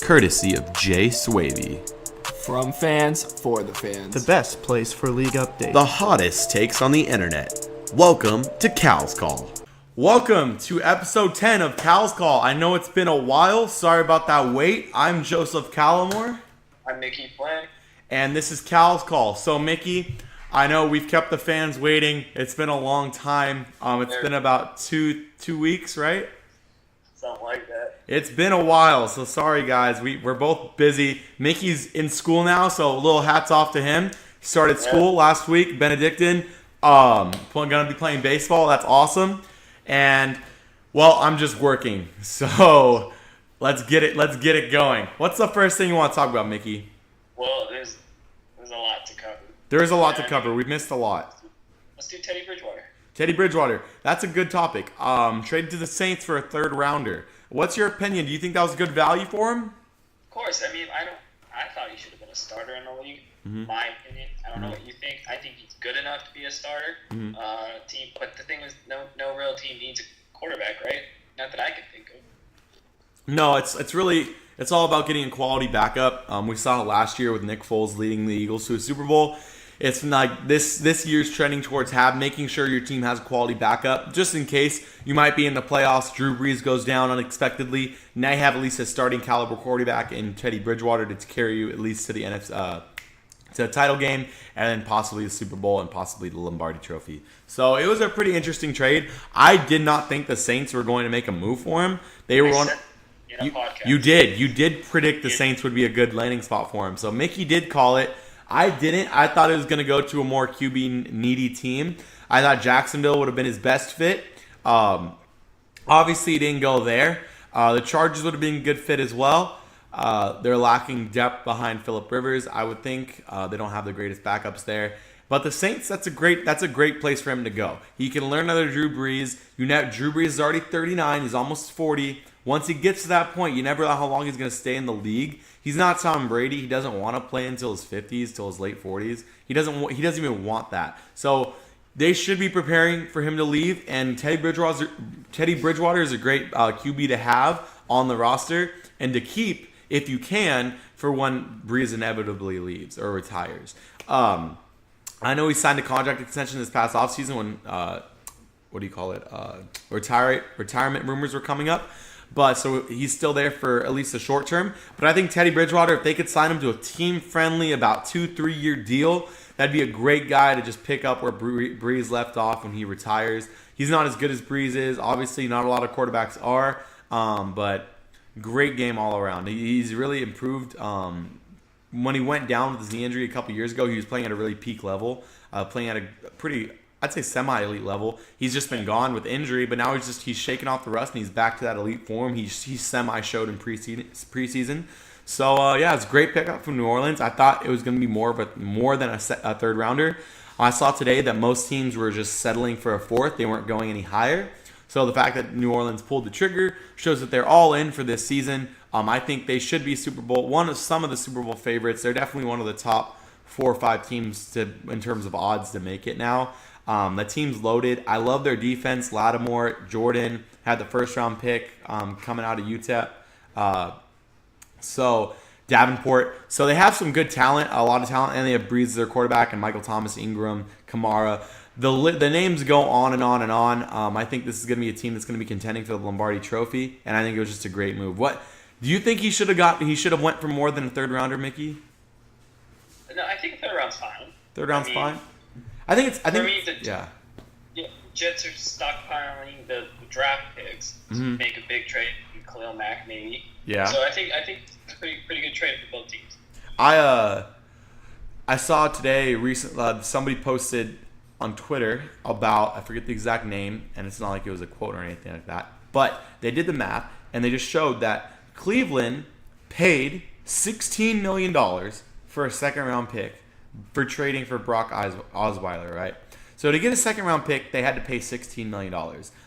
courtesy of Jay Swavey. From fans for the fans. The best place for league updates. The hottest takes on the internet. Welcome to Cal's Call. Welcome to episode 10 of Cal's Call. I know it's been a while. Sorry about that wait. I'm Joseph Callamore. I'm Mickey Flynn. And this is Cal's Call. So, Mickey, I know we've kept the fans waiting. It's been a long time. It's been about two weeks, right? Something like that. It's been a while, so sorry, guys. We're both busy. Mickey's in school now, so a little hats off to him. Started school last week, Benedictine. Going to be playing baseball. That's awesome. And, well, I'm just working. So let's get it going. What's the first thing you want to talk about, Mickey? Well, there's a lot to cover. There is a lot to cover. We've missed a lot. Let's do Teddy Bridgewater. Teddy Bridgewater. That's a good topic. Traded to the Saints for a third rounder. What's your opinion? Do you think that was good value for him? Of course. I mean, I thought he should have been a starter in the league. Mm-hmm. My opinion. I don't know what you think. I think he's good enough to be a starter. Mm-hmm. But the thing is, no real team needs a quarterback, right? Not that I can think of. No, it's all about getting a quality backup. We saw it last year with Nick Foles leading the Eagles to a Super Bowl. It's like this year's trending towards making sure your team has a quality backup, just in case you might be in the playoffs. Drew Brees goes down unexpectedly. Now you have at least a starting caliber quarterback in Teddy Bridgewater to carry you at least to the NFC, to the title game, and then possibly the Super Bowl and possibly the Lombardi Trophy. So it was a pretty interesting trade. I did not think the Saints were going to make a move for him. They were on. You did predict the Saints would be a good landing spot for him. So Mickey did call it. I didn't. I thought it was going to go to a more QB needy team. I thought Jacksonville would have been his best fit. Obviously, it didn't go there. The Chargers would have been a good fit as well. They're lacking depth behind Phillip Rivers, I would think. They don't have the greatest backups there. But the Saints, that's a great place for him to go. He can learn another Drew Brees. Drew Brees is already 39. He's almost 40. Once he gets to that point, you never know how long he's going to stay in the league. He's not Tom Brady. He doesn't want to play until his 50s, till his late 40s. He doesn't even want that. So they should be preparing for him to leave. And Teddy Bridgewater is a great QB to have on the roster and to keep if you can for when Brees inevitably leaves or retires. I know he signed a contract extension this past offseason when retirement rumors were coming up. But so he's still there for at least the short term. But I think Teddy Bridgewater, if they could sign him to a team-friendly, about 2-3 year deal, that'd be a great guy to just pick up where Brees left off when he retires. He's not as good as Brees is. Obviously, not a lot of quarterbacks are. But great game all around. He's really improved. When he went down with his knee injury a couple years ago, he was playing at a really peak level, playing at a pretty, I'd say, semi-elite level. He's just been gone with injury, but now he's shaking off the rust and he's back to that elite form. He semi-showed in preseason. So, it's a great pickup from New Orleans. I thought it was going to be more than a third rounder. I saw today that most teams were just settling for a fourth. They weren't going any higher. So the fact that New Orleans pulled the trigger shows that they're all in for this season. I think they should be some of the Super Bowl favorites. They're definitely one of the top 4 or 5 teams in terms of odds to make it now. The team's loaded. I love their defense. Lattimore, Jordan had the first round pick coming out of UTEP. So Davenport. So they have some good talent, a lot of talent, and they have Brees as their quarterback and Michael Thomas, Ingram, Kamara. The names go on and on and on. I think this is going to be a team that's going to be contending for the Lombardi Trophy, and I think it was just a great move. What do you think he should have went for more than a third rounder, Mickey? No, I think third round's fine. Third round's fine. Jets are stockpiling the draft picks to make a big trade in Khalil Mack, maybe. Yeah. So I think it's a pretty good trade for both teams. I saw today somebody posted on Twitter about, I forget the exact name, and it's not like it was a quote or anything like that, but they did the math and they just showed that Cleveland paid $16 million for a second round pick for trading for Brock Osweiler, right? So to get a second round pick, they had to pay $16 million.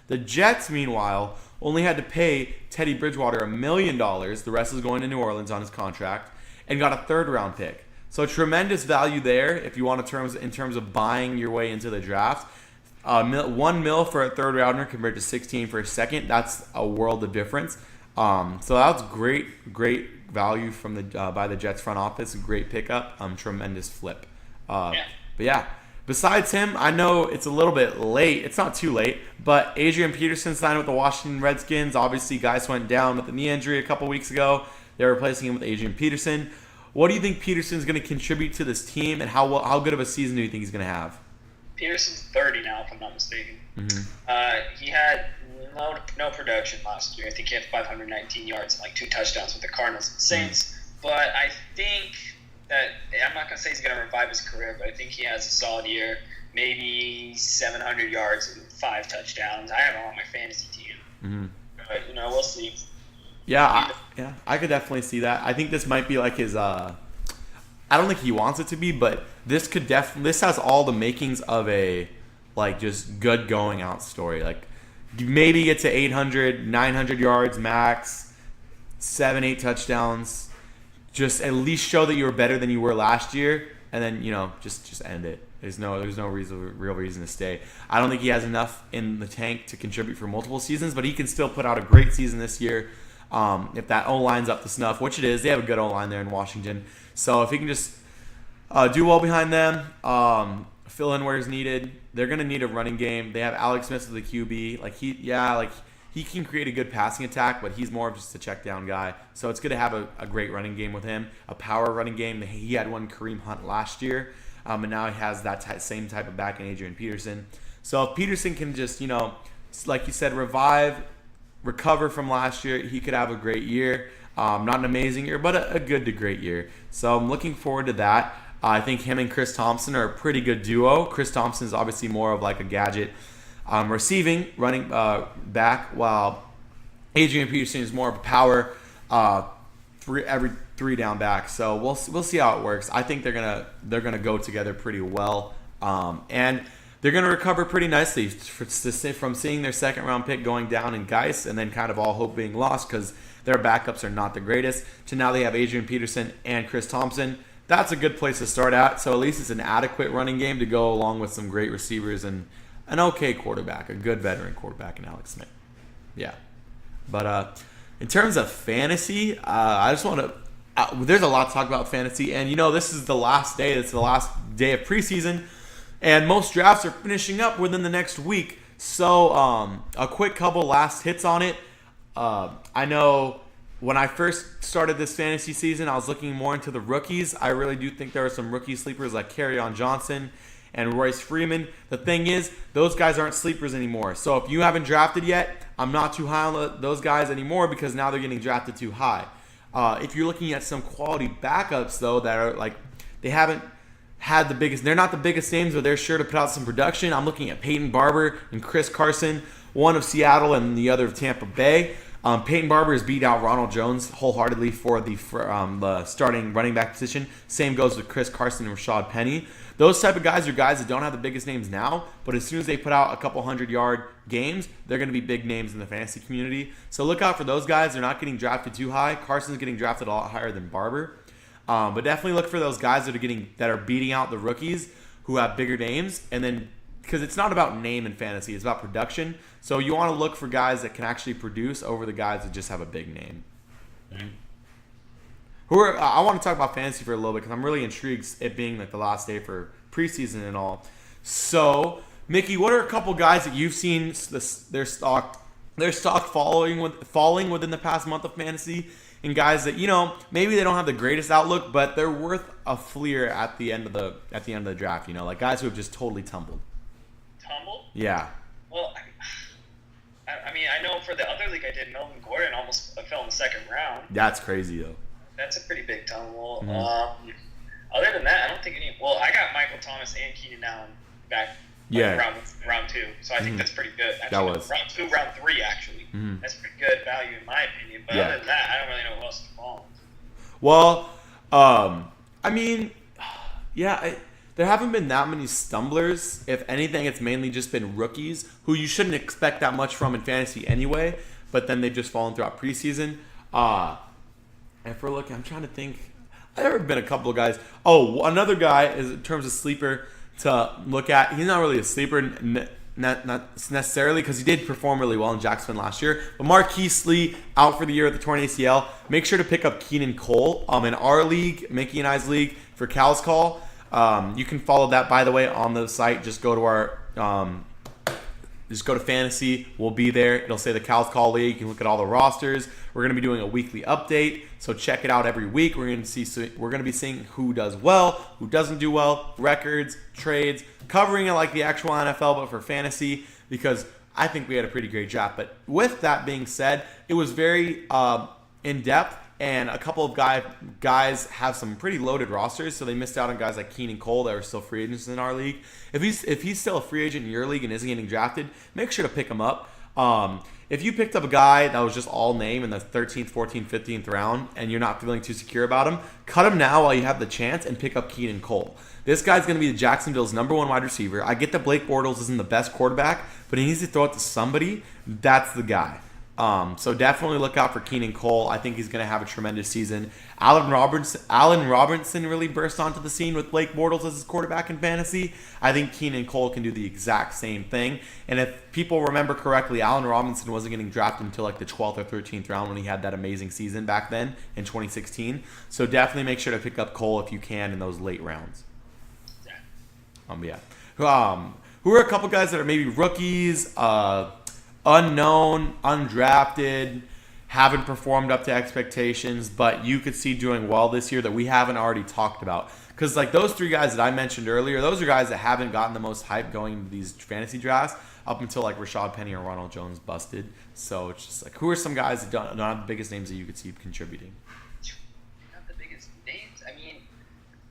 The Jets, meanwhile, only had to pay Teddy Bridgewater $1 million. The rest is going to New Orleans on his contract, and got a third round pick. So tremendous value there if you want in terms of buying your way into the draft. $1 million for a third rounder compared to 16 for a second. That's a world of difference. So that was great value from the by the Jets front office. Great pickup. Tremendous flip. Yeah. But yeah, besides him, I know it's a little bit late. It's not too late, but Adrian Peterson signed with the Washington Redskins. Obviously, guys went down with a knee injury a couple weeks ago. They're replacing him with Adrian Peterson. What do you think Peterson's going to contribute to this team, and how good of a season do you think he's going to have? Peterson's 30 now, if I'm not mistaken. Mm-hmm. He had no production last year. I think he had 519 yards and like 2 touchdowns with the Cardinals and Saints. But I think that I'm not going to say he's going to revive his career, but I think he has a solid year, maybe 700 yards and 5 touchdowns. I have him on my fantasy team. Mm-hmm. But, we'll see. Yeah, I could definitely see that. I think this might be like his. I don't think he wants it to be, but this has all the makings of a like just good going out story. Like maybe get to 800, 900 yards max, 7-8 touchdowns. Just at least show that you were better than you were last year, and then just end it. There's no real reason to stay. I don't think he has enough in the tank to contribute for multiple seasons, but he can still put out a great season this year. If that O-line's up to snuff, which it is, they have a good O-line there in Washington. So if he can just do well behind them, fill in where he's needed, they're going to need a running game. They have Alex Smith as the QB. He can create a good passing attack, but he's more of just a check down guy. So it's good to have a great running game with him, a power running game. He had one Kareem Hunt last year, and now he has that same type of back in Adrian Peterson. So if Peterson can just, like you said, recover from last year, he could have a great year. Not an amazing year, but a good to great year. So I'm looking forward to that. I think him and Chris Thompson are a pretty good duo. Chris Thompson is obviously more of like a gadget receiving running back, while Adrian Peterson is more of a power every 3 down back. So we'll see how it works. I think they're gonna go together pretty well, and they're gonna recover pretty nicely from seeing their second round pick going down in Geis, and then kind of all hope being lost because their backups are not the greatest, to now they have Adrian Peterson and Chris Thompson. That's a good place to start at. So at least it's an adequate running game to go along with some great receivers and an okay quarterback, a good veteran quarterback in Alex Smith. Yeah. But in terms of fantasy, I just want to there's a lot to talk about fantasy. And, this is the last day. It's the last day of preseason. And most drafts are finishing up within the next week. So a quick couple last hits on it. I know when I first started this fantasy season, I was looking more into the rookies. I really do think there are some rookie sleepers like Kerryon Johnson and Royce Freeman. The thing is, those guys aren't sleepers anymore. So if you haven't drafted yet, I'm not too high on those guys anymore because now they're getting drafted too high. If you're looking at some quality backups, though, that are like, they haven't had the biggest, they're not the biggest names, but they're sure to put out some production. I'm looking at Peyton Barber and Chris Carson, one of Seattle and the other of Tampa Bay. Peyton Barber has beat out Ronald Jones wholeheartedly for the starting running back position. Same goes with Chris Carson and Rashad Penny. Those type of guys are guys that don't have the biggest names now, but as soon as they put out a couple 100-yard games, they're going to be big names in the fantasy community. So look out for those guys. They're not getting drafted too high. Carson's getting drafted a lot higher than Barber. But definitely look for those guys that are beating out the rookies who have bigger names, and then because it's not about name in fantasy, it's about production. So you want to look for guys that can actually produce over the guys that just have a big name. I want to talk about fantasy for a little bit because I'm really intrigued, it being like the last day for preseason and all. So, Mickey, what are a couple guys that you've seen their stock falling within the past month of fantasy, and guys that maybe they don't have the greatest outlook, but they're worth a fleer at the end of the draft. Like guys who have just totally tumbled. Tumbled? Yeah. Well, I mean, I know for the other league I did, Melvin Gordon almost fell in the second round. That's crazy though. That's a pretty big tumble. Mm-hmm. Other than that, I don't think any. Well, I got Michael Thomas and Keenan Allen back. Round 2. So I think that's pretty good. Actually, that was round 2, round 3 actually. Mm-hmm. That's pretty good value in my opinion. But other than that, I don't really know who else is falling. Well, I mean, there haven't been that many stumblers. If anything, it's mainly just been rookies who you shouldn't expect that much from in fantasy anyway, but then they've just fallen throughout preseason. If we're looking, I'm trying to think. There have been a couple of guys. Oh, another guy is in terms of sleeper to look at. He's not really a sleeper. not necessarily, because he did perform really well in Jacksonville last year. But Marquise Lee out for the year with the torn ACL. Make sure to pick up Keenan Cole in our league, Mickey and I's league, for Cal's Call. You can follow that, by the way, on the site. Just go to our just go to Fantasy. We'll be there. It'll say the Cal's Call League. You can look at all the rosters. We're going to be doing a weekly update, so check it out every week. We're going to be seeing who does well, who doesn't do well, records, trades, covering it like the actual NFL, but for fantasy, because I think we had a pretty great draft. But with that being said, it was very in-depth, and a couple of guys have some pretty loaded rosters, so they missed out on guys like Keenan Cole that are still free agents in our league. If he's still a free agent in your league and isn't getting drafted, make sure to pick him up. If you picked up a guy that was just all name in the 13th, 14th, 15th round and you're not feeling too secure about him, cut him now while you have the chance and pick up Keenan Cole. This guy's going to be Jacksonville's number one wide receiver. I get that Blake Bortles isn't the best quarterback, but he needs to throw it to somebody. That's the guy. So definitely look out for Keenan Cole. I think he's going to have a tremendous season. Allen Robinson really burst onto the scene with Blake Bortles as his quarterback in fantasy. I think Keenan Cole can do the exact same thing. And if people remember correctly, Allen Robinson wasn't getting drafted until like the 12th or 13th round when he had that amazing season back then in 2016. So definitely make sure to pick up Cole if you can in those late rounds. Who are a couple guys that are maybe rookies, unknown, undrafted, haven't performed up to expectations, but you could see doing well this year that we haven't already talked about. Because like those three guys that I mentioned earlier, those are guys that haven't gotten the most hype going into these fantasy drafts up until like Rashad Penny or Ronald Jones busted. So it's just like, who are some guys that don't have the biggest names that you could see contributing? Not the biggest names? I mean,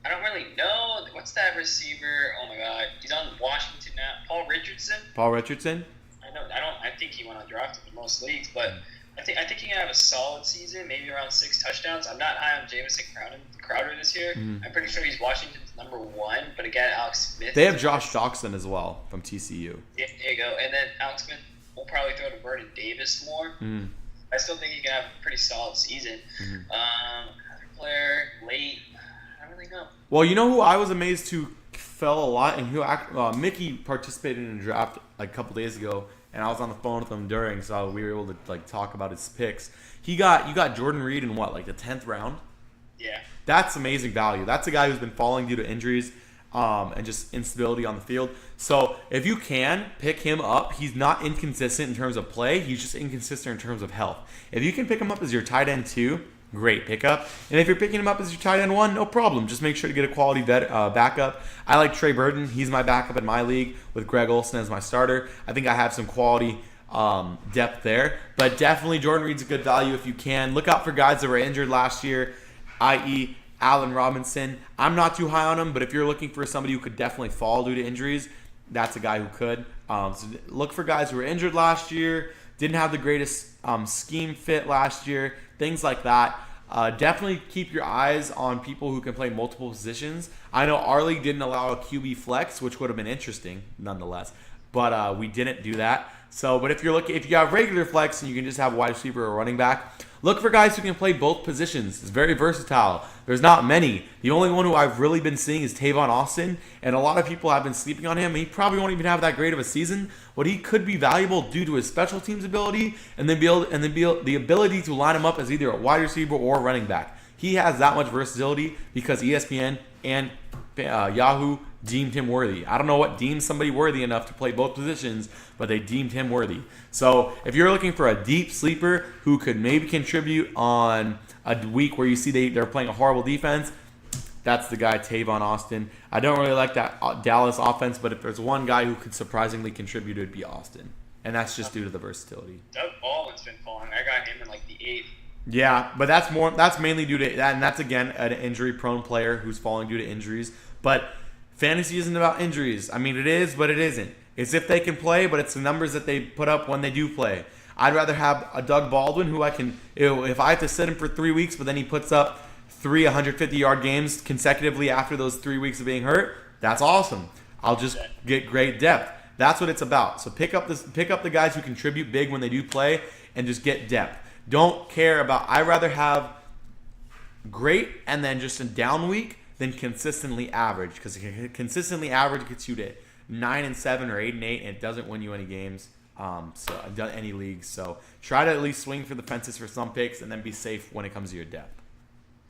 I don't really know. What's that receiver? Oh my God. He's on Washington now. Paul Richardson? I think he went undrafted in most leagues, but I think he can have a solid season, maybe around 6 touchdowns. I'm not high on Jamison Crowder this year. I'm pretty sure he's Washington's number one, but again, Alex Smith. They have Josh Doxson as well from TCU. Yeah, there you go. And then Alex Smith will probably throw to Vernon Davis more. I still think he can have a pretty solid season. Another player, late, I don't really know. Well, you know who I was amazed to fell a lot, and who Mickey participated in a draft like a couple days ago, and I was on the phone with him during, so we were able to like talk about his picks. You got Jordan Reed in what, like the 10th round? Yeah. That's amazing value. That's a guy who's been falling due to injuries and just instability on the field. So if you can pick him up, he's not inconsistent in terms of play. He's just inconsistent in terms of health. If you can pick him up as your tight end 2, great pickup. And if you're picking him up as your tight end 1, no problem. Just make sure to get a quality backup. I like Trey Burton. He's my backup in my league with Greg Olsen as my starter. I think I have some quality depth there. But definitely Jordan Reed's a good value if you can. Look out for guys that were injured last year, i.e. Allen Robinson. I'm not too high on him, but if you're looking for somebody who could definitely fall due to injuries, that's a guy who could. So look for guys who were injured last year, didn't have the greatest scheme fit last year, things like that. Definitely keep your eyes on people who can play multiple positions. I know our league didn't allow a QB flex, which would have been interesting nonetheless, but we didn't do that. So, but if you have regular flex and you can just have a wide receiver or running back, look for guys who can play both positions. It's very versatile. There's not many. The only one who I've really been seeing is Tavon Austin, and a lot of people have been sleeping on him. He probably won't even have that great of a season, but he could be valuable due to his special teams ability and then the ability to line him up as either a wide receiver or a running back. He has that much versatility because ESPN and Yahoo deemed him worthy. I don't know what deemed somebody worthy enough to play both positions, but they deemed him worthy. So if you're looking for a deep sleeper who could maybe contribute on a week where you see they're playing a horrible defense, that's the guy, Tavon Austin. I don't really like that Dallas offense, but if there's one guy who could surprisingly contribute, it would be Austin. And that's just due to the versatility. Doug Baldwin's been falling. I got him in like the 8th. Yeah, but that's mainly due to that, and that's again an injury-prone player who's falling due to injuries. But fantasy isn't about injuries. I mean, it is, but it isn't. It's if they can play, but it's the numbers that they put up when they do play. I'd rather have a Doug Baldwin who I can, if I have to sit him for 3 weeks, but then he puts up 3 150-yard games consecutively after those 3 weeks of being hurt, that's awesome. I'll just get great depth. That's what it's about. So pick up the guys who contribute big when they do play and just get depth. Don't care about, I'd rather have great and then just a down week than consistently average, because consistently average gets you to 9-7 or 8-8, and it doesn't win you any games. So I've done any leagues. So try to at least swing for the fences for some picks, and then be safe when it comes to your depth.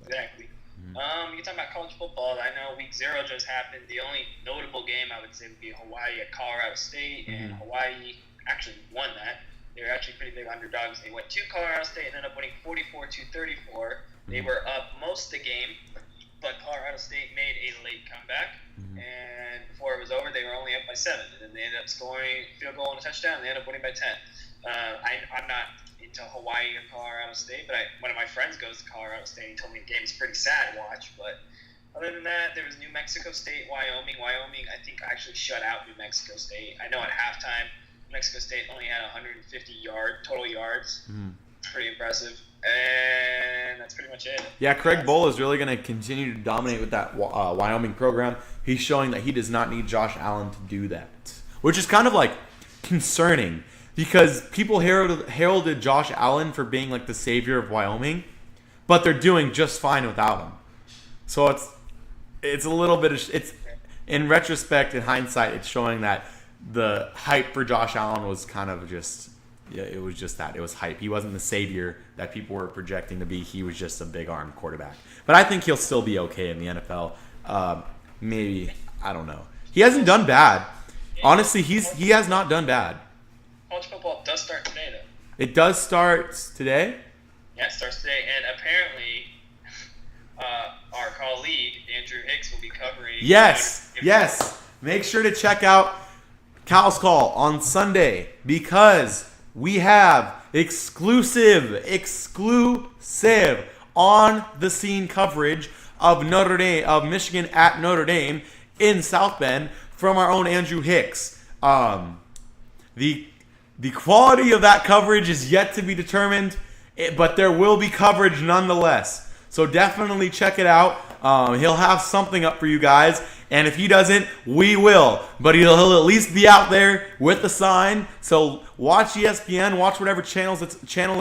Exactly. You talking about college football? I know Week 0 just happened. The only notable game I would say would be Hawaii at Colorado State, and Hawaii actually won that. They were actually pretty big underdogs. They went to Colorado State and ended up winning 44-34. They were up most of the game, but Colorado State made a late comeback. And before it was over, they were only up by 7. And then they ended up scoring a field goal and a touchdown. And they ended up winning by 10. I'm not into Hawaii or Colorado State, but one of my friends goes to Colorado State. He told me the game is pretty sad to watch. But other than that, there was New Mexico State, Wyoming. Wyoming, I think, actually shut out New Mexico State. I know at halftime, Mexico State only had 150 total yards. Pretty impressive. And that's pretty much it. Yeah, Craig Bowl is really going to continue to dominate with that Wyoming program. He's showing that he does not need Josh Allen to do that, which is kind of like concerning because people heralded Josh Allen for being like the savior of Wyoming, but they're doing just fine without him. So it's a little bit of it's in retrospect, in hindsight, it's showing that the hype for Josh Allen was kind of just. Yeah, it was just that. It was hype. He wasn't the savior that people were projecting to be. He was just a big-armed quarterback. But I think he'll still be okay in the NFL. Maybe. I don't know. He hasn't done bad. Honestly, he has not done bad. College football does start today, though. It does start today? Yeah, it starts today. And apparently, our colleague, Andrew Hicks, will be covering... Yes. Make sure to check out Cal's Call on Sunday because... we have exclusive on the scene coverage of Michigan at Notre Dame in South Bend from our own Andrew Hicks. The quality of that coverage is yet to be determined, but there will be coverage nonetheless. So definitely check it out. He'll have something up for you guys. And if he doesn't, we will. But he'll at least be out there with the sign. So watch ESPN, watch whatever channel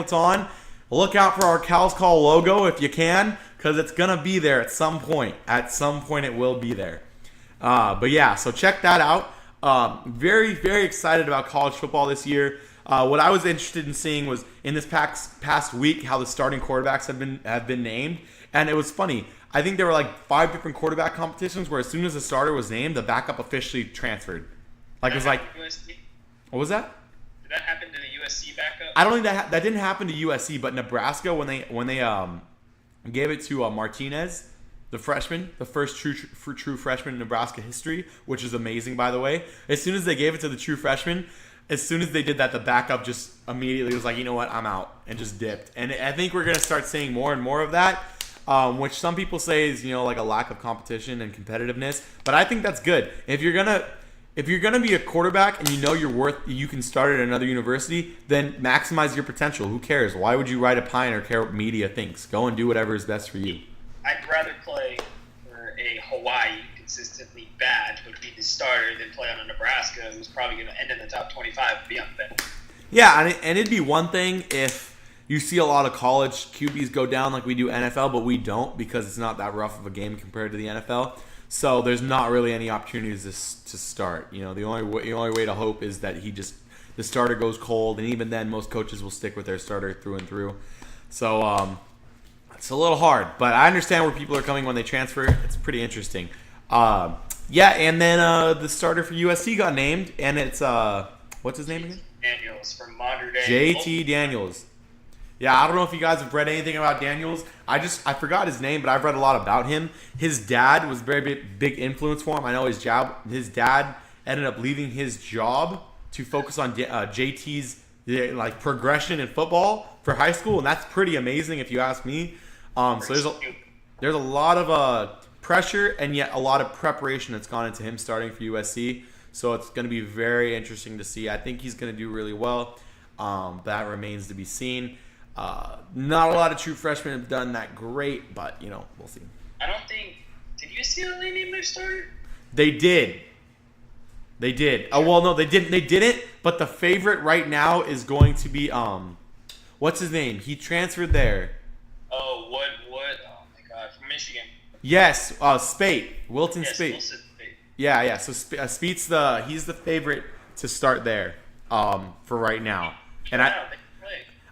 it's on. Look out for our Cal's Call logo if you can, because it's going to be there at some point. At some point it will be there. But yeah, so check that out. Very, very excited about college football this year. What I was interested in seeing was in this past week how the starting quarterbacks have been named. And it was funny. I think there were like 5 different quarterback competitions where as soon as the starter was named, the backup officially transferred. Like it was like, USC? What was that? Did that happen to the USC backup? I don't think that didn't happen to USC, but Nebraska when they gave it to Martinez, the freshman, the first true freshman in Nebraska history, which is amazing by the way. As soon as they gave it to the true freshman, as soon as they did that, the backup just immediately was like, you know what, I'm out, and just dipped. And I think we're gonna start seeing more and more of that. Which some people say is, like a lack of competition and competitiveness, but I think that's good. If you're gonna be a quarterback and you can start at another university, then maximize your potential. Who cares? Why would you ride a pine or care what media thinks? Go and do whatever is best for you. I'd rather play for a Hawaii consistently bad, but be the starter than play on a Nebraska who's probably going to end in the top 25 and be on the bench. Yeah, and it'd be one thing if you see a lot of college QBs go down like we do NFL, but we don't because it's not that rough of a game compared to the NFL. So there's not really any opportunities to start. The only way to hope is that the starter goes cold, and even then, most coaches will stick with their starter through and through. So it's a little hard, but I understand where people are coming when they transfer. It's pretty interesting. And then the starter for USC got named, and it's what's his name again? Daniels from Modern Day. JT Daniels. Yeah, I don't know if you guys have read anything about Daniels. I forgot his name, but I've read a lot about him. His dad was a very big influence for him. I know his dad ended up leaving his job to focus on JT's progression in football for high school, and that's pretty amazing if you ask me. So there's a lot of pressure and yet a lot of preparation that's gone into him starting for USC. So it's going to be very interesting to see. I think he's going to do really well. That remains to be seen. Not a lot of true freshmen have done that great, but we'll see. I don't think. Did UCLA name their starter? They did. Oh well, no, they didn't. They didn't. But the favorite right now is going to be what's his name? He transferred there. Oh, what? Oh my God, from Michigan. Yes, Spate, Wilton Spate. Wilson Spate. Yeah. So Speed's he's the favorite to start there for right now, and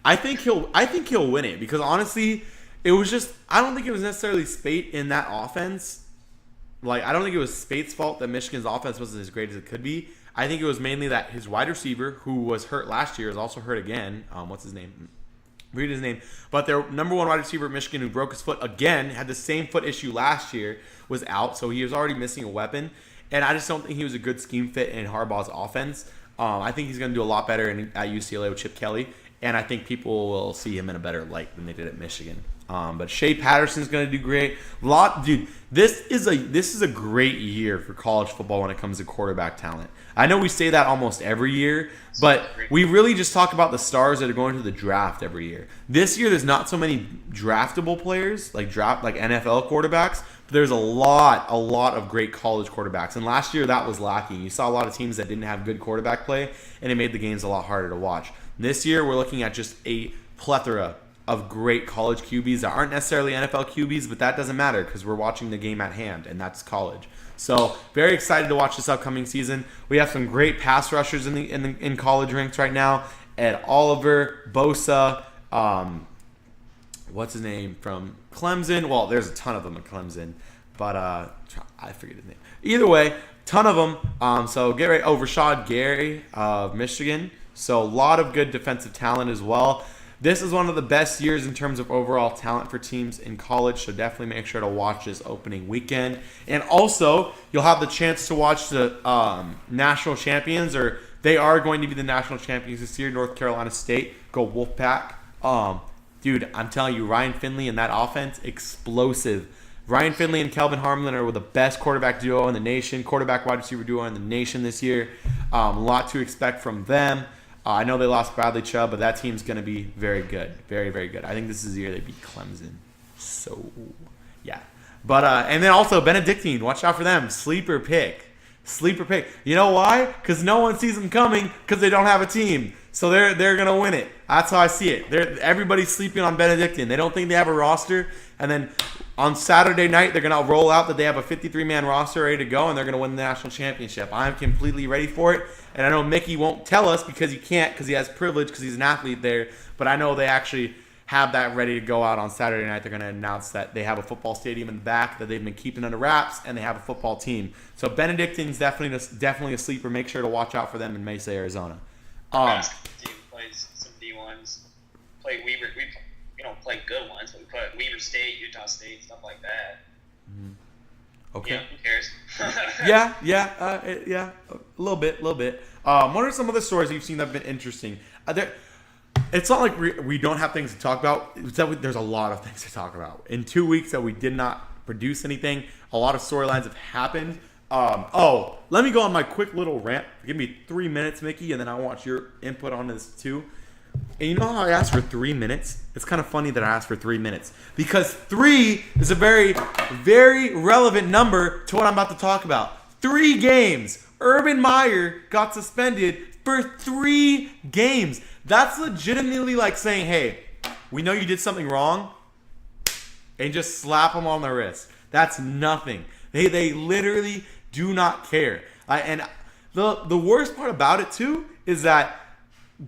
I think he'll win it because honestly, it was just I don't think it was necessarily Spate in that offense. Like I don't think it was Spate's fault that Michigan's offense wasn't as great as it could be. I think it was mainly that his wide receiver, who was hurt last year, is also hurt again. What's his name? Read his name. But their number one wide receiver at Michigan, who broke his foot again, had the same foot issue last year, was out. So he was already missing a weapon. And I just don't think he was a good scheme fit in Harbaugh's offense. I think he's going to do a lot better at UCLA with Chip Kelly. And I think people will see him in a better light than they did at Michigan. But Shea Patterson's going to do great. Dude, this is a great year for college football when it comes to quarterback talent. I know we say that almost every year, but we really just talk about the stars that are going to the draft every year. This year, there's not so many draftable players like NFL quarterbacks, but there's a lot of great college quarterbacks. And last year, that was lacking. You saw a lot of teams that didn't have good quarterback play, and it made the games a lot harder to watch. This year, we're looking at just a plethora of great college QBs that aren't necessarily NFL QBs, but that doesn't matter because we're watching the game at hand, and that's college. So very excited to watch this upcoming season. We have some great pass rushers in college ranks right now. Ed Oliver, Bosa, what's his name from Clemson? Well, there's a ton of them at Clemson, but I forget his name. Either way, ton of them. So get ready. Rashad Gary of Michigan. So a lot of good defensive talent as well. This is one of the best years in terms of overall talent for teams in college, so definitely make sure to watch this opening weekend. And also, you'll have the chance to watch the national champions, or they are going to be the national champions this year, North Carolina State. Go Wolfpack. Dude, I'm telling you, Ryan Finley and that offense, explosive. Ryan Finley and Kelvin Harmon are the best quarterback duo in the nation, quarterback wide receiver duo in the nation this year. A lot to expect from them. I know they lost Bradley Chubb, but that team's going to be very good. Very, very good. I think this is the year they beat Clemson. So, yeah. But, and then also Benedictine. Watch out for them. Sleeper pick. You know why? Because no one sees them coming because they don't have a team. So they're going to win it. That's how I see it. Everybody's sleeping on Benedictine. They don't think they have a roster. And then on Saturday night, they're going to roll out that they have a 53-man roster ready to go, and they're going to win the national championship. I'm completely ready for it. And I know Mickey won't tell us because he can't because he has privilege because he's an athlete there. But I know they actually have that ready to go out on Saturday night. They're going to announce that they have a football stadium in the back that they've been keeping under wraps, and they have a football team. So Benedictine's definitely a sleeper. Make sure to watch out for them in Mesa, Arizona. Basketball team plays some D1s. Play Weaver. We don't play good ones, but we play Weaver State, Utah State, stuff like that. Mm-hmm. Okay. Yeah, who cares? Yeah, a little bit. What are some other stories you've seen that have been interesting? It's not like we don't have things to talk about. It's that there's a lot of things to talk about. In 2 weeks that we did not produce anything, a lot of storylines have happened. Let me go on my quick little rant. Give me 3 minutes, Mickey, and then I want your input on this too. And you know how I asked for 3 minutes? It's kind of funny that I asked for 3 minutes because 3 is a very, very relevant number to what I'm about to talk about. 3 games. Urban Meyer got suspended for 3 games. That's legitimately like saying, hey, we know you did something wrong, and just slap him on the wrist. That's nothing. They literally do not care. And the worst part about it too is that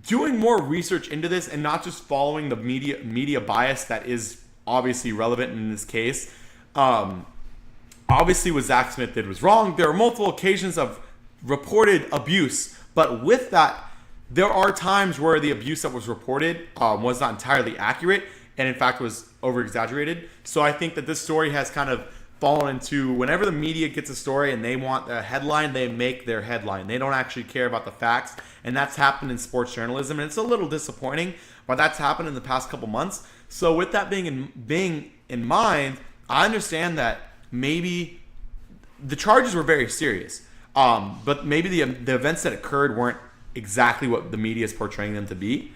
doing more research into this and not just following the media bias that is obviously relevant in this case. Obviously what Zach Smith did was wrong. There are multiple occasions of reported abuse, but with that, there are times where the abuse that was reported was not entirely accurate and in fact was over-exaggerated. So I think that this story has kind of fallen into whenever the media gets a story and they want a headline, they make their headline. They don't actually care about the facts, and that's happened in sports journalism, and it's a little disappointing, but that's happened in the past couple months. So with that being in mind, I understand that maybe the charges were very serious, but maybe the events that occurred weren't exactly what the media is portraying them to be.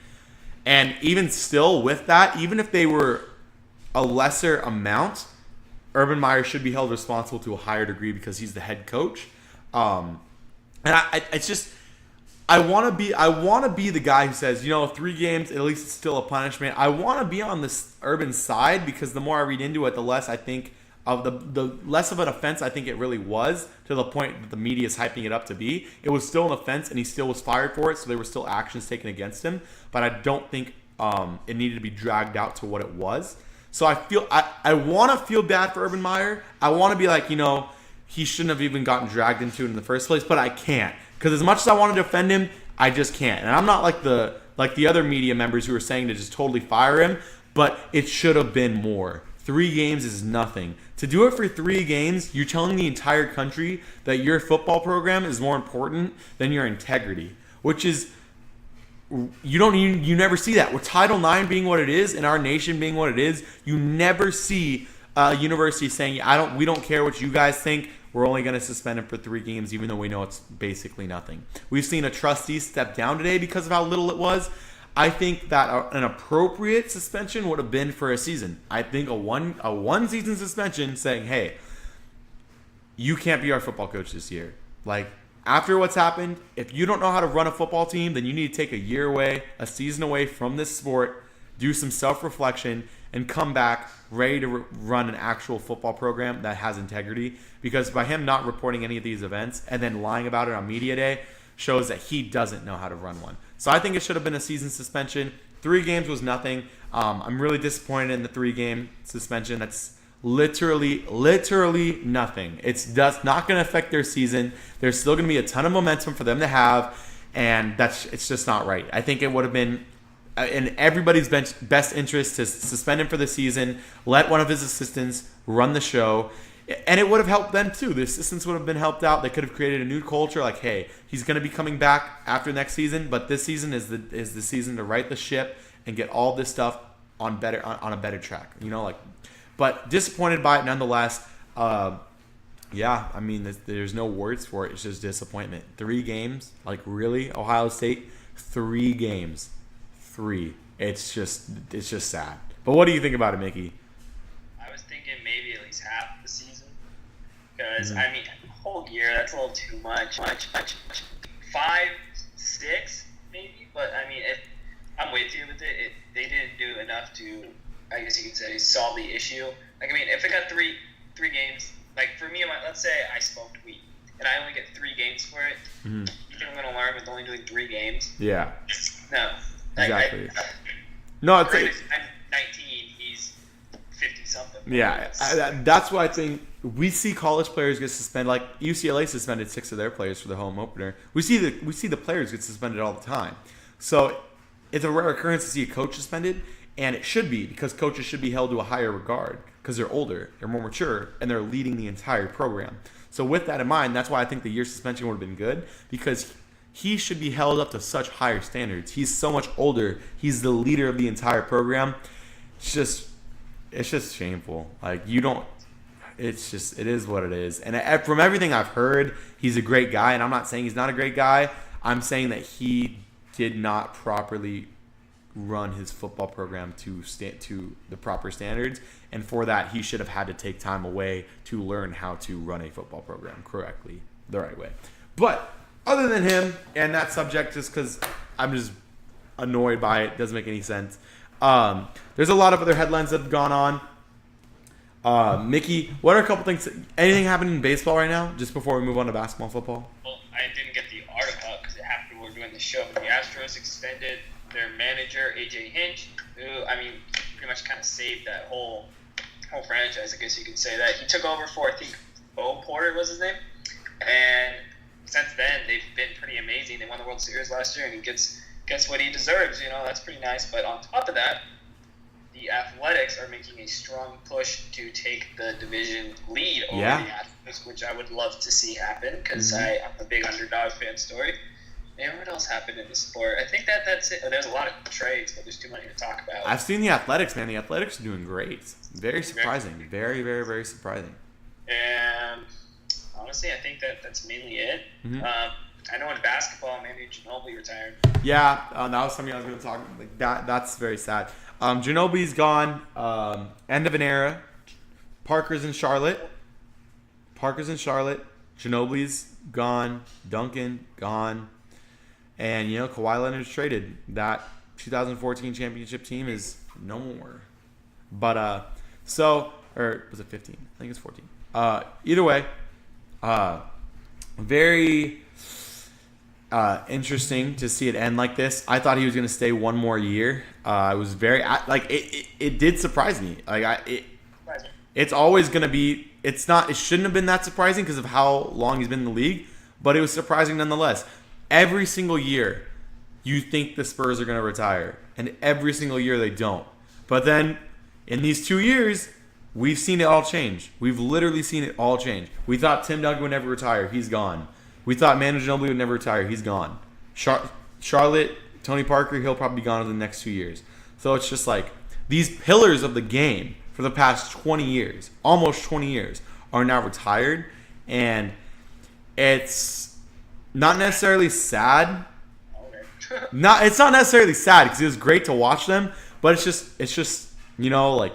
And even still with that, even if they were a lesser amount, Urban Meyer should be held responsible to a higher degree because he's the head coach. And I want to be the guy who says, 3 games, at least it's still a punishment. I want to be on this Urban side because the more I read into it, the less I think of the less of an offense I think it really was, to the point that the media is hyping it up to be. It was still an offense, and he still was fired for it, so there were still actions taken against him. But I don't think it needed to be dragged out to what it was. So I want to feel bad for Urban Meyer. I want to be like, he shouldn't have even gotten dragged into it in the first place, but I can't. Because as much as I want to defend him, I just can't. And I'm not like the other media members who are saying to just totally fire him, but it should have been more. 3 games is nothing. To do it for 3 games, you're telling the entire country that your football program is more important than your integrity, which is you never see that. With Title IX being what it is and our nation being what it is, you never see a university saying, we don't care what you guys think. We're only going to suspend him for 3 games, even though we know it's basically nothing. We've seen a trustee step down today because of how little it was. I think that an appropriate suspension would have been for a season. I think a one season suspension saying, hey, you can't be our football coach this year. Like, after what's happened, if you don't know how to run a football team, then you need to take a year away, a season away from this sport, do some self-reflection, and come back ready to run an actual football program that has integrity. Because by him not reporting any of these events and then lying about it on media day shows that he doesn't know how to run one. So I think it should have been a season suspension. 3 games was nothing. I'm really disappointed in the 3-game suspension. That's literally nothing. It's just not going to affect their season. There's still going to be a ton of momentum for them to have, and it's just not right. I think it would have been in everybody's best interest to suspend him for the season, let one of his assistants run the show, and it would have helped them too. The assistants would have been helped out. They could have created a new culture, like, hey, he's going to be coming back after next season, but this season is the season to right the ship and get all this stuff on a better track. But disappointed by it nonetheless. Yeah, I mean, there's no words for it. It's just disappointment. 3 games, like, really, Ohio State, 3 games. 3. It's just sad. But what do you think about it, Mickey? I was thinking maybe at least half the season, because I mean, whole year, that's a little too much. 5, 6 maybe, but I mean, I'm with you with it. They didn't do enough to, I guess you could say, solve the issue. Like, I mean, if it got three games, like for me, let's say I smoked weed and I only get 3 games for it. You think I'm gonna learn with only doing 3 games? Yeah. No. Exactly. No, it's like I'm 19. He's 50 something. Yeah, that's why I think we see college players get suspended. Like UCLA suspended 6 of their players for the home opener. We see the players get suspended all the time. So it's a rare occurrence to see a coach suspended, and it should be, because coaches should be held to a higher regard because they're older, they're more mature, and they're leading the entire program. So with that in mind, that's why I think the year suspension would have been good, because he should be held up to such higher standards. He's so much older. He's the leader of the entire program. It's just shameful. Like, it is what it is. And from everything I've heard, he's a great guy. And I'm not saying he's not a great guy. I'm saying that he did not properly run his football program to the proper standards. And for that, he should have had to take time away to learn how to run a football program correctly, the right way. But other than him and that subject, just because I'm just annoyed by it, doesn't make any sense. There's a lot of other headlines that have gone on. Mickey, what are a couple things? Anything happening in baseball right now, just before we move on to basketball, football? Well, I didn't get the article because it happened when we were doing the show. But the Astros extended their manager, A.J. Hinch, who, I mean, pretty much kind of saved that whole franchise, I guess you could say that. He took over for, I think, Bo Porter was his name. And since then, they've been pretty amazing. They won the World Series last year, and he gets what he deserves. That's pretty nice. But on top of that, the Athletics are making a strong push to take the division lead over the Astros, which I would love to see happen, because I'm a big underdog fan story. And what else happened in the sport? I think that's it. There's a lot of trades, but there's too many to talk about. I've seen the Athletics, man. The Athletics are doing great. Very surprising. Very, very, very surprising. And honestly, I think that's mainly it. I know in basketball, Manu Ginobili retired. Yeah, that was something I was going to talk about. Like that's very sad. Ginobili's gone. End of an era. Parker's in Charlotte. Ginobili's gone. Duncan gone. And, Kawhi Leonard's traded. That 2014 championship team is no more. But, so Or was it 15? I think it's 14. Either way, very interesting to see it end like this. I thought he was going to stay one more year. I was very it did surprise me. It's always going to be. It shouldn't have been that surprising because of how long he's been in the league, but it was surprising nonetheless. Every single year, you think the Spurs are going to retire, and every single year they don't. But then, in these 2 years, we've seen it all change. We've literally seen it all change. We thought Tim Duncan would never retire. He's gone. We thought Manu Ginobili would never retire. He's gone. Charlotte, Tony Parker, he'll probably be gone in the next 2 years. So it's just like these pillars of the game for the past 20 years, almost 20 years, are now retired. And it's not necessarily sad. It's not necessarily sad because it was great to watch them, but it's just like,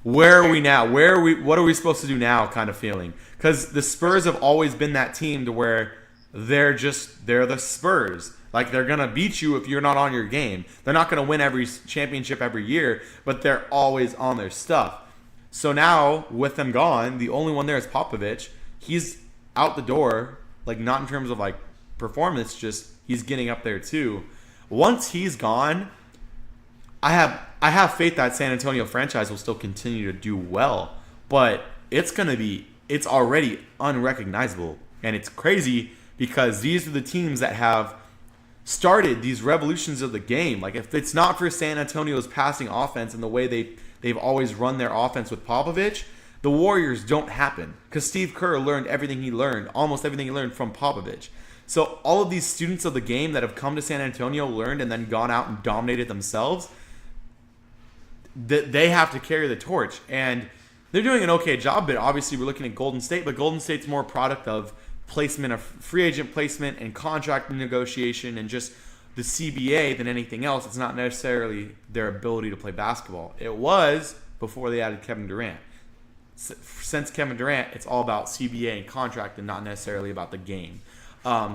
where are we now? What are we supposed to do now kind of feeling? Because the Spurs have always been that team to where they're the Spurs. Like, they're going to beat you if you're not on your game. They're not going to win every championship every year, but they're always on their stuff. So now, with them gone, the only one there is Popovich. He's out the door, like, not in terms of, like, performance, just he's getting up there too. Once he's gone, I have faith that San Antonio franchise will still continue to do well, but it's already unrecognizable. And it's crazy because these are the teams that have started these revolutions of the game. Like, if it's not for San Antonio's passing offense and the way they've always run their offense with Popovich, the Warriors don't happen because Steve Kerr learned almost everything he learned from Popovich. So all of these students of the game that have come to San Antonio, learned, and then gone out and dominated themselves, they have to carry the torch. And they're doing an okay job, but obviously we're looking at Golden State, but Golden State's more a product of placement, of free agent placement and contract negotiation and just the CBA than anything else. It's not necessarily their ability to play basketball. It was before they added Kevin Durant. Since Kevin Durant, it's all about CBA and contract and not necessarily about the game.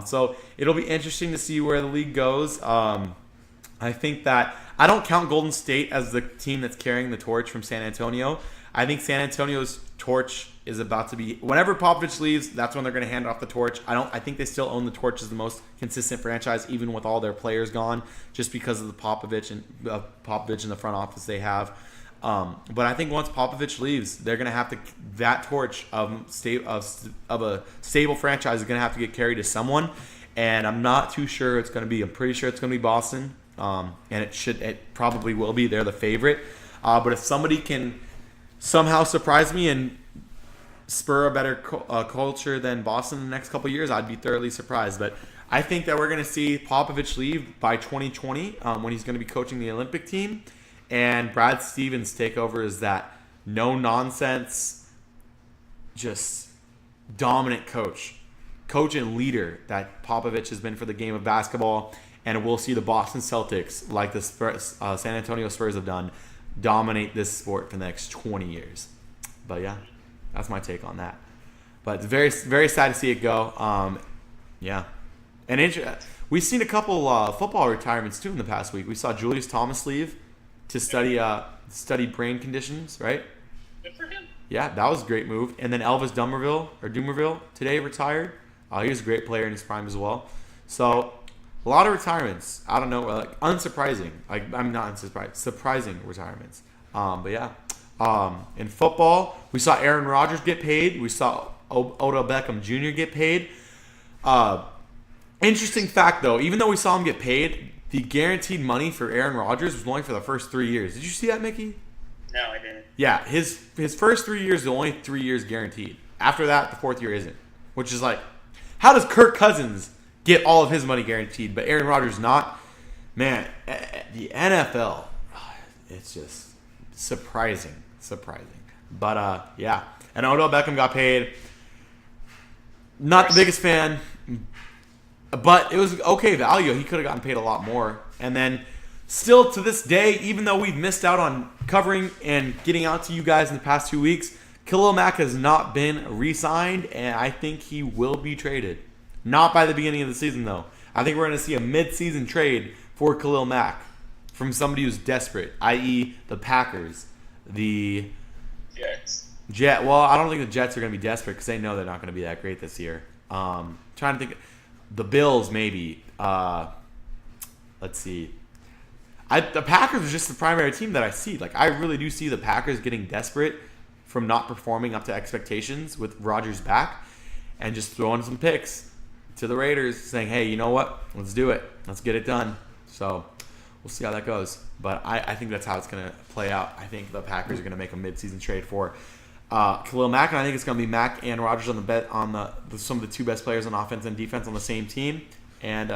So it'll be interesting to see where the league goes. I think that I don't count Golden State as the team that's carrying the torch from San Antonio. I think San Antonio's torch is about to be, whenever Popovich leaves, that's when they're going to hand off the torch. I think they still own the torch as the most consistent franchise, even with all their players gone, just because of the Popovich and the front office they have. But I think once Popovich leaves, they're going to have to, that torch of a stable franchise is going to have to get carried to someone. And I'm not too sure it's going to be. I'm pretty sure it's going to be Boston. And it probably will be. They're the favorite. But if somebody can somehow surprise me and spur a better culture than Boston in the next couple of years, I'd be thoroughly surprised. But I think that we're going to see Popovich leave by 2020 when he's going to be coaching the Olympic team. And Brad Stevens' take over as that no-nonsense, just dominant coach and leader that Popovich has been for the game of basketball. And we'll see the Boston Celtics, like the San Antonio Spurs have done, dominate this sport for the next 20 years. But yeah, that's my take on that. But it's very, very sad to see it go. Yeah. And we've seen a couple football retirements too in the past week. We saw Julius Thomas leave to study brain conditions, right? Good for him. Yeah, that was a great move. And then Elvis Dumervil today retired. He was a great player in his prime as well. So a lot of retirements. I don't know, like unsurprising. I'm not unsurprised. Surprising retirements. But yeah. In football, we saw Aaron Rodgers get paid. We saw Odell Beckham Jr. get paid. Interesting fact, though, even though we saw him get paid, the guaranteed money for Aaron Rodgers was only for the first 3 years. Did you see that, Mickey? No, I didn't. Yeah, his first 3 years are only 3 years guaranteed. After that, the fourth year isn't. Which is like, how does Kirk Cousins get all of his money guaranteed, but Aaron Rodgers not? Man, the NFL, it's just surprising. But yeah, and Odell Beckham got paid. Not the biggest fan, but it was okay value. He could have gotten paid a lot more. And then still to this day, even though we've missed out on covering and getting out to you guys in the past 2 weeks, Khalil Mack has not been re-signed, and I think he will be traded. Not by the beginning of the season, though. I think we're going to see a mid-season trade for Khalil Mack from somebody who's desperate, i.e. the Packers, the Well, I don't think the Jets are going to be desperate because they know they're not going to be that great this year. Trying to think. The Bills, maybe. Let's see. The Packers are just the primary team that I see. Like, I really do see the Packers getting desperate from not performing up to expectations with Rodgers back and just throwing some picks to the Raiders saying, hey, you know what? Let's do it. Let's get it done. So we'll see how that goes. But I think that's how it's going to play out. I think the Packers are going to make a midseason trade for Khalil Mack, and I think it's going to be Mack and Rodgers on the bet on some of the two best players on offense and defense on the same team. And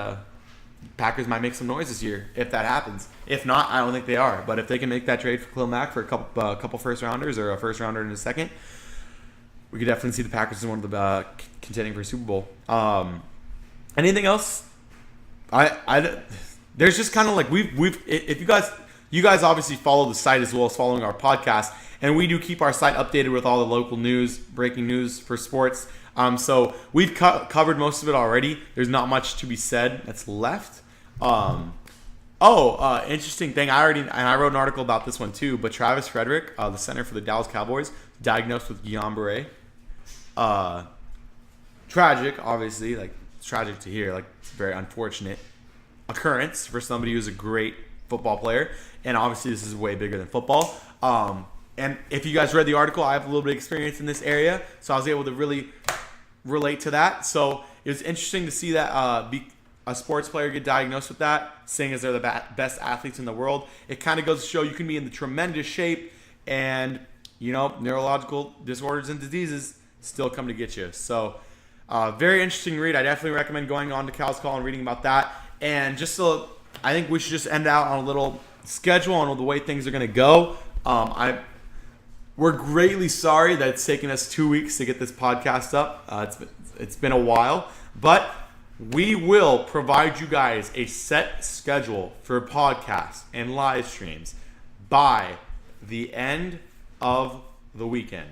Packers might make some noise this year if that happens. If not, I don't think they are. But if they can make that trade for Khalil Mack for a couple first rounders or a first rounder in a second, we could definitely see the Packers as one of the contending for a Super Bowl. Anything else? There's just kind of like if you guys obviously follow the site as well as following our podcast, and we do keep our site updated with all the local news, breaking news for sports. So we've covered most of it already. There's not much to be said that's left. Interesting thing. I wrote an article about this one too. But Travis Frederick, the center for the Dallas Cowboys, diagnosed with Guillain-Barré. Tragic, obviously. Like, it's tragic to hear. Like, it's a very unfortunate occurrence for somebody who's a great football player. And obviously, this is way bigger than football. And if you guys read the article, I have a little bit of experience in this area, so I was able to really relate to that. So it was interesting to see that a sports player get diagnosed with that, seeing as they're the best athletes in the world. It kind of goes to show you can be in the tremendous shape, and neurological disorders and diseases still come to get you. So very interesting read. I definitely recommend going on to Cal's Call and reading about that. And I think we should just end out on a little schedule on the way things are going to go. We're greatly sorry that it's taken us 2 weeks to get this podcast up. It's been a while, but we will provide you guys a set schedule for podcasts and live streams by the end of the weekend.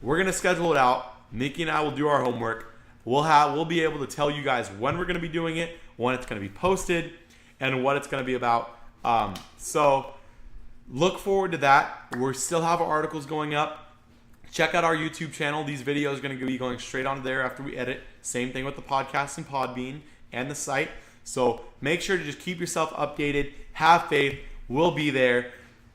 We're gonna schedule it out. Mickey and I will do our homework. We'll be able to tell you guys when we're gonna be doing it, when it's gonna be posted, and what it's gonna be about. So look forward to that. We still have our articles going up. Check out our YouTube channel. These videos are going to be going straight onto there after we edit. Same thing with the podcast and Podbean and the site. So make sure to just keep yourself updated. Have faith. We'll be there.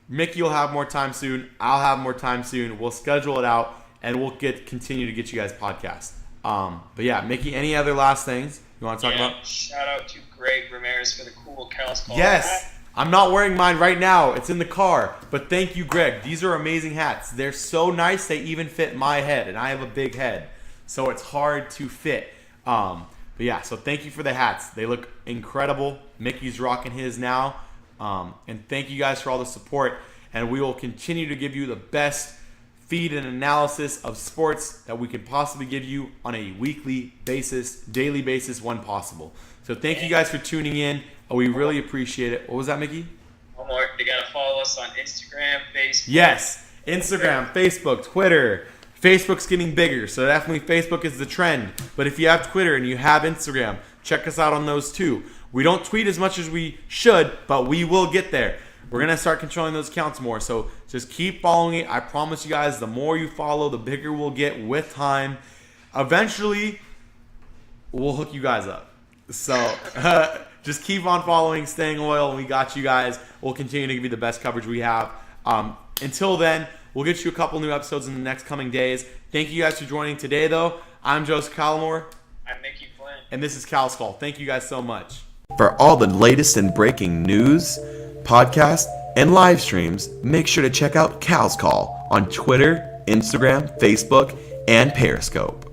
Mickey will have more time soon. I'll have more time soon. We'll schedule it out, and we'll continue to get you guys podcasts. But yeah, Mickey, any other last things you want to talk about? Shout out to Greg Ramirez for the cool Cal's Call. Yes. I'm not wearing mine right now. It's in the car. But thank you, Greg. These are amazing hats. They're so nice. They even fit my head, and I have a big head, so it's hard to fit. But yeah, so thank you for the hats. They look incredible. Mickey's rocking his now. And thank you guys for all the support. And we will continue to give you the best feed and analysis of sports that we can possibly give you on a weekly basis, daily basis when possible. So thank you guys for tuning in. We really appreciate it. What was that, Mickey? One more. You got to follow us on Instagram, Facebook. Yes. Instagram, Facebook, Twitter. Facebook's getting bigger, so definitely Facebook is the trend. But if you have Twitter and you have Instagram, check us out on those too. We don't tweet as much as we should, but we will get there. We're going to start controlling those accounts more. So just keep following it. I promise you guys, the more you follow, the bigger we'll get with time. Eventually, we'll hook you guys up. So just keep on following, staying loyal. We got you guys. We'll continue to give you the best coverage we have. Until then, we'll get you a couple new episodes in the next coming days. Thank you guys for joining today, though. I'm Joseph Callamore. I'm Mickey Flynn. And this is Cal's Call. Thank you guys so much. For all the latest and breaking news, podcasts, and live streams, make sure to check out Cal's Call on Twitter, Instagram, Facebook, and Periscope.